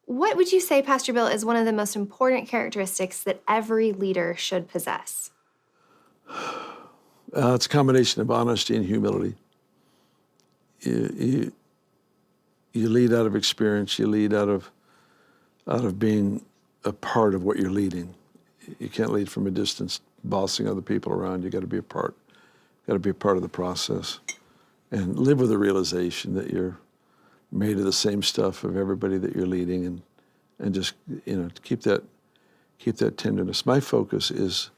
What would you say, Pastor Bill, is one of the most important characteristics that every leader should possess? It's a combination of honesty and humility. You, you lead out of experience. You lead out of being a part of what you're leading. You can't lead from a distance, bossing other people around. You got to be a part. Got to be a part of the process, and live with the realization that you're made of the same stuff of everybody that you're leading, and just keep that tenderness. My focus is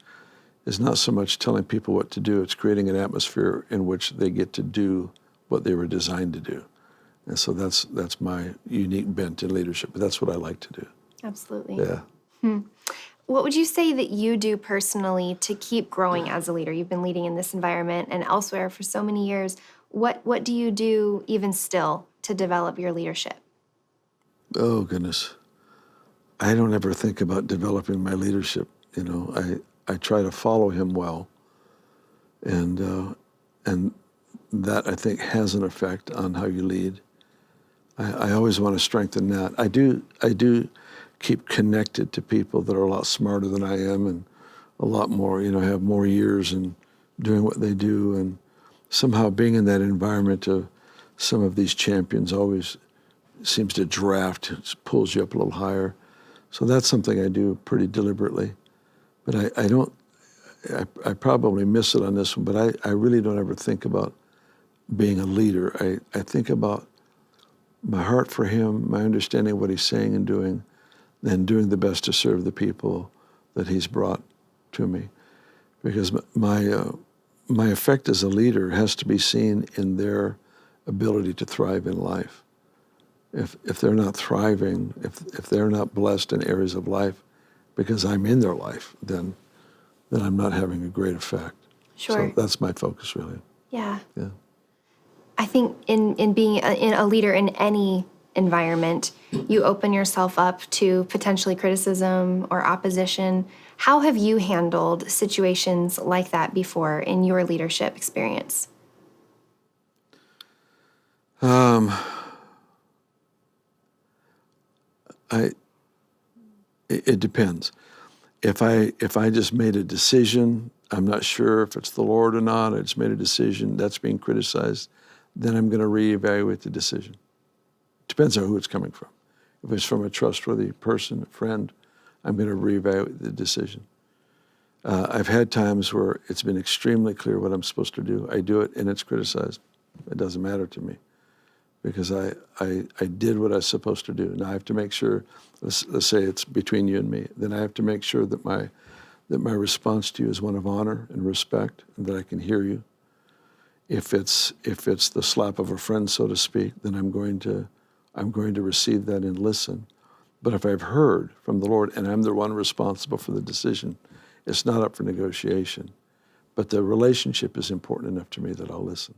not so much telling people what to do. It's creating an atmosphere in which they get to do what they were designed to do. And so that's my unique bent in leadership. But that's what I like to do. Absolutely. Yeah. What would you say that you do personally to keep growing as a leader? You've been leading in this environment and elsewhere for so many years. What do you do even still to develop your leadership? Oh, goodness. I don't ever think about developing my leadership. I try to follow him well. And that, I think, has an effect on how you lead. I always want to strengthen that. I do keep connected to people that are a lot smarter than I am, and a lot more, have more years and doing what they do. And somehow being in that environment of some of these champions always seems to draft, it pulls you up a little higher. So that's something I do pretty deliberately. But I probably miss it on this one, but I really don't ever think about being a leader. I think about my heart for him, my understanding of what he's saying and doing, then doing the best to serve the people that he's brought to me. Because my effect as a leader has to be seen in their ability to thrive in life. If they're not thriving, if they're not blessed in areas of life because I'm in their life, then I'm not having a great effect. Sure. So that's my focus, really. Yeah. Yeah. I think in being a leader in any environment, you open yourself up to potentially criticism or opposition. How have you handled situations like that before in your leadership experience? It depends. If I just made a decision, I'm not sure if it's the Lord or not, I just made a decision, that's being criticized, then I'm going to reevaluate the decision. Depends on who it's coming from. If it's from a trustworthy person, a friend, I'm going to reevaluate the decision. I've had times where it's been extremely clear what I'm supposed to do. I do it and it's criticized. It doesn't matter to me because I did what I was supposed to do. Now I have to make sure, let's say it's between you and me, then I have to make sure that my response to you is one of honor and respect and that I can hear you. If it's the slap of a friend, so to speak, then I'm going to receive that and listen. But if I've heard from the Lord and I'm the one responsible for the decision, it's not up for negotiation. But the relationship is important enough to me that I'll listen.